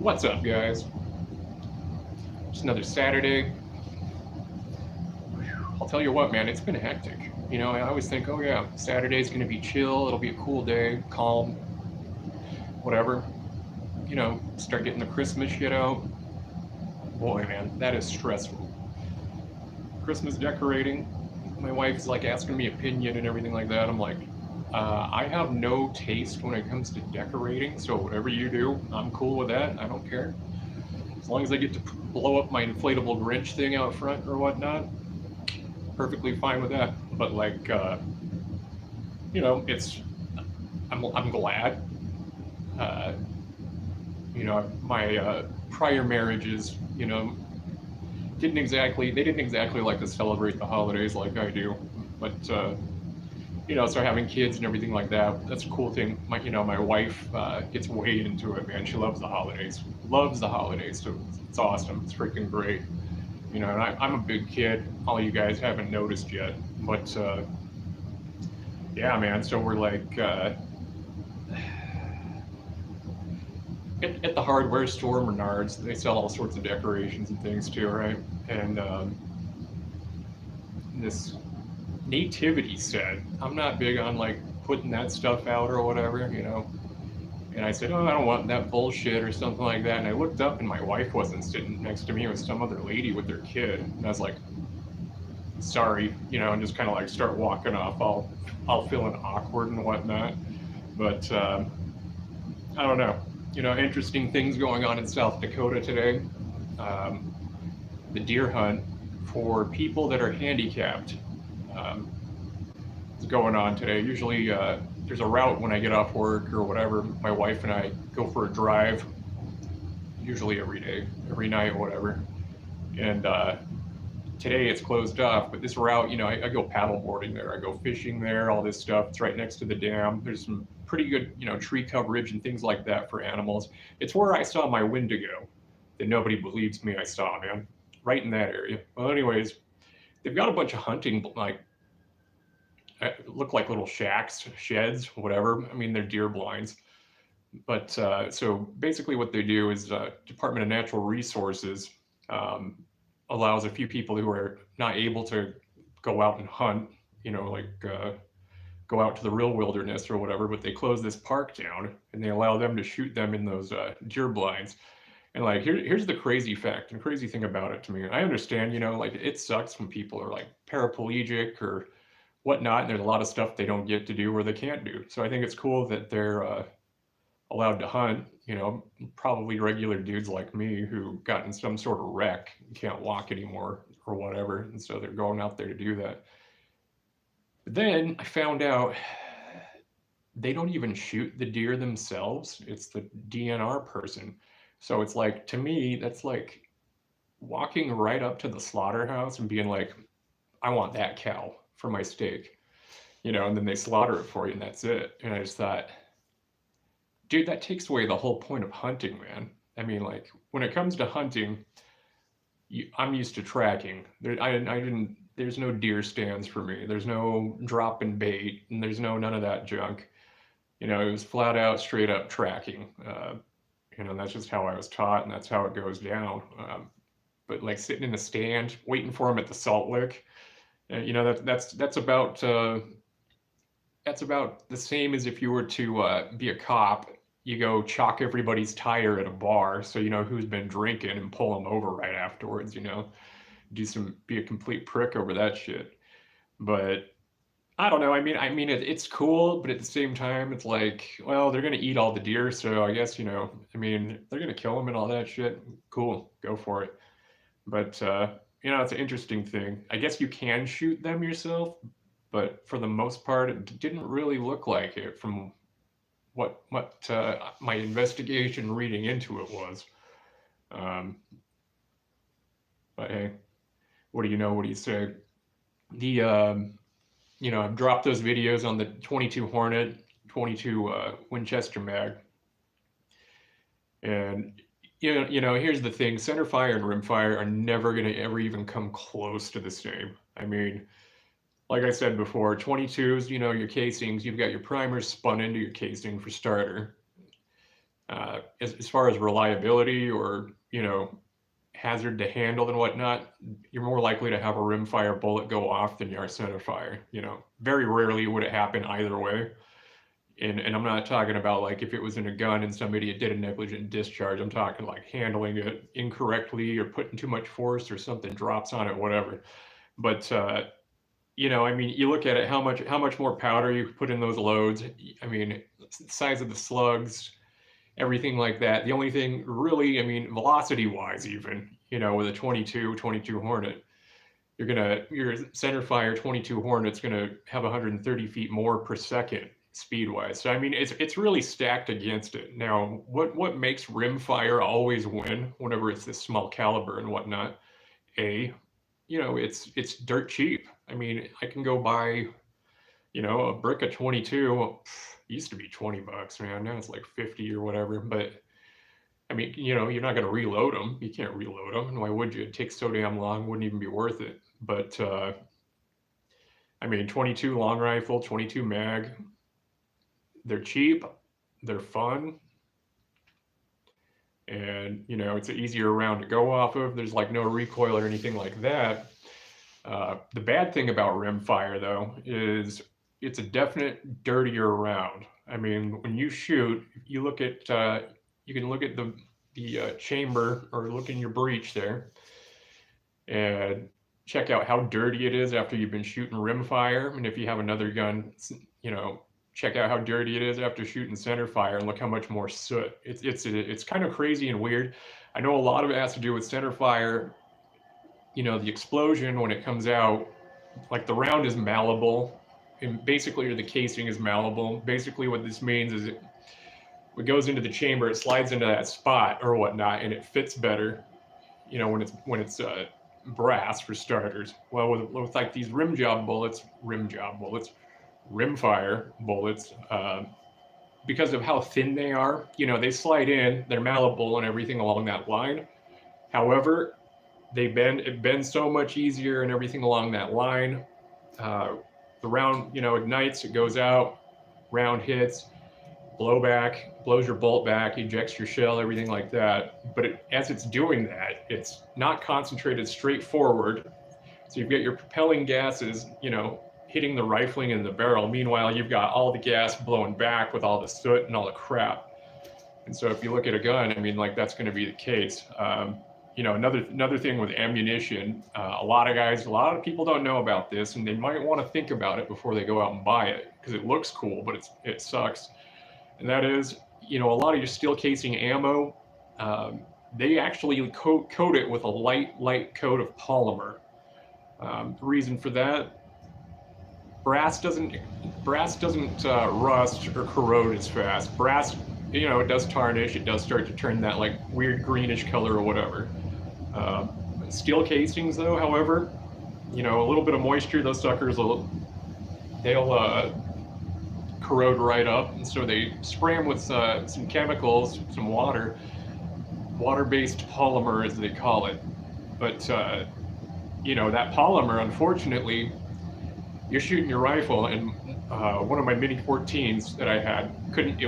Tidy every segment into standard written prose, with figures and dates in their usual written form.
What's up, guys? Just another Saturday. I'll tell you what, man, it's been hectic. I always think, oh yeah, Saturday's gonna be chill, it'll be a cool day, calm, whatever. Start getting the Christmas shit out. Boy, man, that is stressful. Christmas decorating. My wife's like asking me opinion and everything like that. I'm like, I have no taste when it comes to decorating, so whatever you do, I'm cool with that. I don't care. As long as I get to blow up my inflatable Grinch thing out front or whatnot, perfectly fine with that. But like, it's I'm glad. Uh, my prior marriages, didn't exactly like to celebrate the holidays like I do, but so having kids and everything like that, that's a cool thing. My wife gets way into it, man. She loves the holidays, so it's awesome. It's freaking great. And I'm a big kid. All you guys haven't noticed yet, but yeah, man. So we're like at the hardware store, Menards. They sell all sorts of decorations and things too, right? And this nativity set. I'm not big on like putting that stuff out or whatever. And I said, oh, I don't want that bullshit or something like that. And I looked up, and my wife wasn't sitting next to me. It was some other lady with their kid. And I was like, sorry, and just kind of like start walking off. I'll feeling awkward and whatnot. But I don't know. Interesting things going on in South Dakota today. Um, the deer hunt for people that are handicapped um, is going on today. Usually, there's a route when I get off work or whatever. My wife and I go for a drive, usually every day, every night, or whatever. And today it's closed off, but this route, I go paddle boarding there, I go fishing there, all this stuff. It's right next to the dam. There's some pretty good, tree coverage and things like that for animals. It's where I saw my Wendigo that nobody believes me I saw, man. Right in that area. Well, anyways, they've got a bunch of hunting, like, look like little shacks, sheds, whatever. I mean, they're deer blinds. But so basically, what they do is Department of Natural Resources um, allows a few people who are not able to go out and hunt, like go out to the real wilderness or whatever, but they close this park down and they allow them to shoot them in those deer blinds. And like, here's the crazy fact and crazy thing about it to me. I understand, like it sucks when people are like paraplegic or whatnot, and there's a lot of stuff they don't get to do or they can't do. So I think it's cool that they're allowed to hunt, probably regular dudes like me who got in some sort of wreck, can't walk anymore or whatever. And so they're going out there to do that. But then I found out they don't even shoot the deer themselves. It's the DNR person. So it's like, to me, that's like walking right up to the slaughterhouse and being like, I want that cow for my steak, and then they slaughter it for you and that's it. And I just thought, dude, that takes away the whole point of hunting, man. I mean, like, when it comes to hunting, I'm used to tracking. There's no deer stands for me. There's no dropping bait, and there's none of that junk. It was flat out, straight up tracking. That's just how I was taught, and that's how it goes down. But like sitting in the stand, waiting for them at the salt lick, that's about the same as if you were to be a cop. You go chalk everybody's tire at a bar, so you know who's been drinking and pull them over right afterwards. Be a complete prick over that shit. But I don't know. It's cool, but at the same time, it's like, well, they're gonna eat all the deer, so I guess they're gonna kill them and all that shit. Cool, go for it. But it's an interesting thing. I guess you can shoot them yourself, but for the most part, it didn't really look like it from what my investigation reading into it was. Um, but hey, what do you know? What do you say? The I've dropped those videos on the 22 Hornet, 22 Winchester mag, and here's the thing: Centerfire and Rimfire are never gonna ever even come close to the same. I mean, like I said before, 22s, your casings, you've got your primers spun into your casing for starter. as far as reliability or, hazard to handle and whatnot, you're more likely to have a rimfire bullet go off than you are centerfire. Very rarely would it happen either way. And I'm not talking about like if it was in a gun and somebody did a negligent discharge. I'm talking like handling it incorrectly or putting too much force or something drops on it, whatever. But I mean, you look at it, how much more powder you put in those loads. I mean, size of the slugs, everything like that. The only thing really, I mean, velocity wise, even, with a 22 Hornet, your center fire 22 Hornet's gonna have 130 feet more per second speed wise. So I mean, it's really stacked against it. Now, what makes rimfire always win whenever it's this small caliber and whatnot? It's dirt cheap. I mean, I can go buy, a brick of 22. Used to be $20, man. Now it's like 50 or whatever. But I mean, you're not going to reload them. You can't reload them. And why would you? It takes so damn long. Wouldn't even be worth it. But I mean, 22 long rifle, 22 mag. They're cheap. They're fun. And, it's an easier round to go off of. There's like no recoil or anything like that. The bad thing about rimfire, though, is it's a definite dirtier round. I mean, when you shoot, you look at, you can look at the chamber or look in your breech there and check out how dirty it is after you've been shooting rimfire. And if you have another gun, check out how dirty it is after shooting center fire and look how much more soot. It's kind of crazy and weird. I know a lot of it has to do with center fire. The explosion when it comes out, like the round is malleable, and basically the casing is malleable. Basically what this means is it goes into the chamber, it slides into that spot or whatnot, and it fits better, when it's brass for starters. Well, with like these rimfire bullets, because of how thin they are, they slide in, they're malleable and everything along that line. However, it bends so much easier and everything along that line. The round, ignites, it goes out, round hits, blowback, blows your bolt back, ejects your shell, everything like that. But as it's doing that, it's not concentrated straight forward. So you've got your propelling gases, hitting the rifling in the barrel. Meanwhile, you've got all the gas blowing back with all the soot and all the crap. And so if you look at a gun, I mean, like that's going to be the case. Another thing with ammunition, a lot of people don't know about this, and they might want to think about it before they go out and buy it because it looks cool, but it sucks. And that is, a lot of your steel casing ammo, they actually coat it with a light coat of polymer. The reason for that, brass doesn't rust or corrode as fast. Brass, it does tarnish. It does start to turn that like weird greenish color or whatever. Steel casings, though, however, a little bit of moisture, those suckers they'll corrode right up, and so they spray them with some chemicals, some water-based polymer, as they call it. But that polymer, unfortunately, you're shooting your rifle, and one of my Mini 14s that I had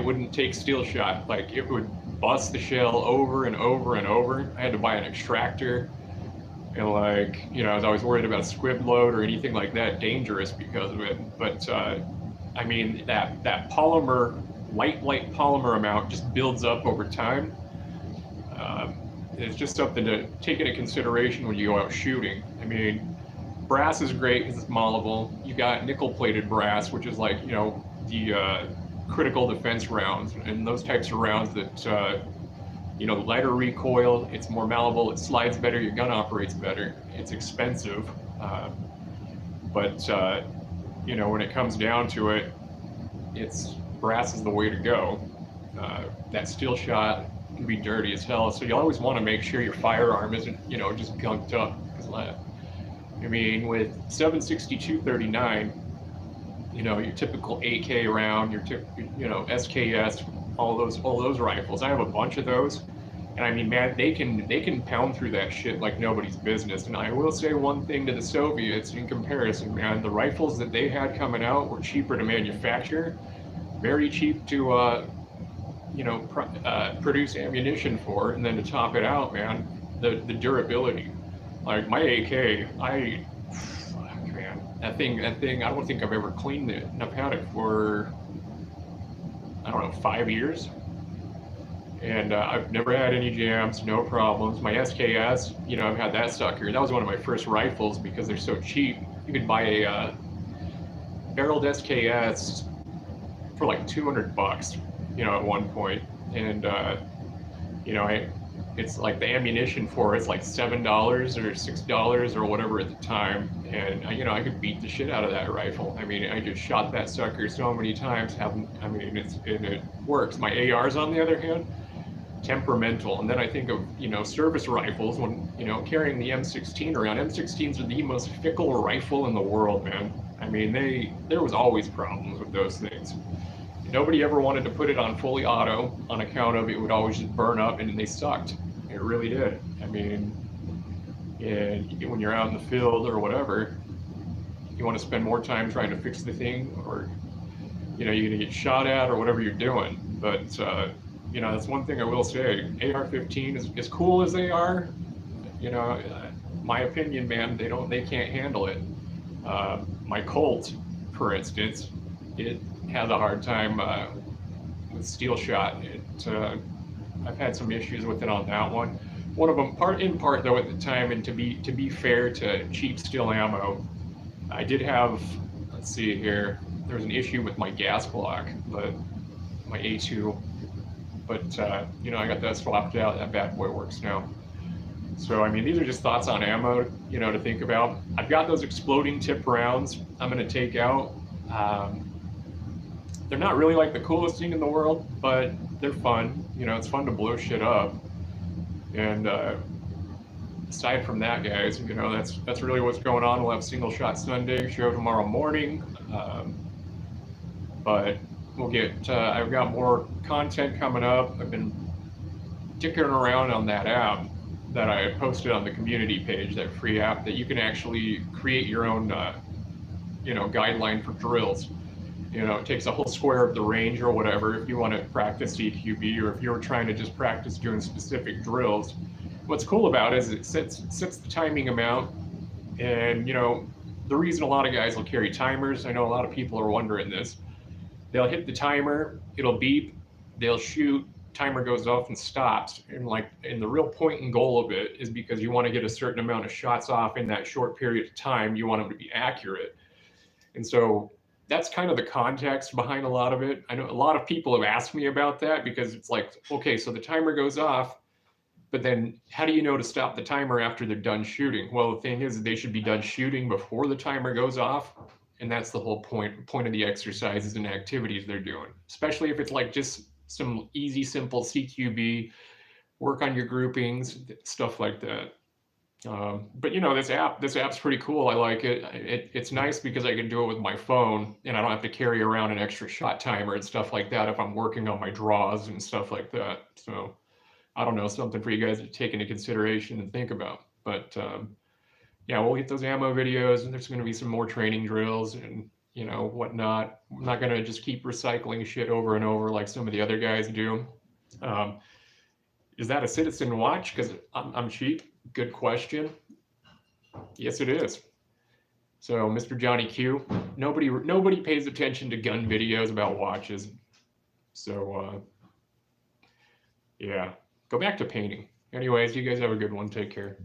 wouldn't take steel shot. Like it would bust the shell over and over and over. I had to buy an extractor, and I was always worried about a squib load or anything like that dangerous because of it. But I mean, that polymer, light polymer amount just builds up over time. It's just something to take into consideration when you go out shooting. I mean, brass is great because it's malleable. You got nickel-plated brass, which is like, the critical defense rounds, and those types of rounds that, lighter recoil, it's more malleable, it slides better, your gun operates better. It's expensive, but when it comes down to it, brass is the way to go. That steel shot can be dirty as hell, so you always want to make sure your firearm isn't, just gunked up. I mean, with 7.62-39, your typical AK round, your SKS, all those rifles. I have a bunch of those, and I mean, man, they can pound through that shit like nobody's business. And I will say one thing to the Soviets in comparison, man, the rifles that they had coming out were cheaper to manufacture, very cheap to produce ammunition for, and then to top it out, man, the durability. Like my AK, fuck, man, that thing, I don't think I've ever cleaned it, and I've had it for, I don't know, 5 years. And I've never had any jams, no problems. My SKS, I've had that sucker. That was one of my first rifles because they're so cheap. You could buy a barreled SKS for like $200, at one point. And, it's like the ammunition for it's like $7 or $6 or whatever at the time. And, I could beat the shit out of that rifle. I mean, I just shot that sucker so many times. It works. My ARs, on the other hand, temperamental. And then I think of, service rifles when, carrying the M16 around. M16s are the most fickle rifle in the world, man. I mean, there was always problems with those things. Nobody ever wanted to put it on fully auto on account of it would always just burn up, and they sucked. It really did. I mean, and when you're out in the field or whatever, you want to spend more time trying to fix the thing, or, you're going to get shot at or whatever you're doing. But, that's one thing I will say. AR-15 is as cool as they are. My opinion, man, they can't handle it. My Colt, for instance, it has a hard time with steel shot. I've had some issues with it on that one. One of them, in part though, at the time, and to be fair to cheap steel ammo, I did have, let's see here, there was an issue with my gas block, but my A2, but I got that swapped out. That bad boy works now. So, I mean, these are just thoughts on ammo, to think about. I've got those exploding tip rounds I'm going to take out. They're not really like the coolest thing in the world, but they're fun. It's fun to blow shit up. And aside from that, guys, that's really what's going on. We'll have Single Shot Sunday show tomorrow morning. But we'll get, I've got more content coming up. I've been dicking around on that app that I posted on the community page, that free app that you can actually create your own, guideline for drills. It takes a whole square of the range or whatever if you want to practice EQB, or if you're trying to just practice doing specific drills. What's cool about it is it sets the timing amount, and the reason a lot of guys will carry timers, I know a lot of people are wondering this, they'll hit the timer, it'll beep, they'll shoot, timer goes off and stops, and the real point and goal of it is because you want to get a certain amount of shots off in that short period of time. You want them to be accurate. And so that's kind of the context behind a lot of it. I know a lot of people have asked me about that, because it's like, okay, so the timer goes off, but then how do you know to stop the timer after they're done shooting? Well, the thing is, they should be done shooting before the timer goes off. And that's the whole point of the exercises and activities they're doing, especially if it's like just some easy, simple CQB, work on your groupings, stuff like that. But this app's pretty cool. I like it. It's nice because I can do it with my phone, and I don't have to carry around an extra shot timer and stuff like that if I'm working on my draws and stuff like that. So I don't know, something for you guys to take into consideration and think about. But yeah, we'll get those ammo videos, and there's going to be some more training drills and whatnot. I'm not going to just keep recycling shit over and over like some of the other guys do. Is that a citizen watch because I'm cheap? Good question. Yes, it is. So, Mr. Johnny Q, nobody pays attention to gun videos about watches. So, yeah, go back to painting. Anyways, you guys have a good one. Take care.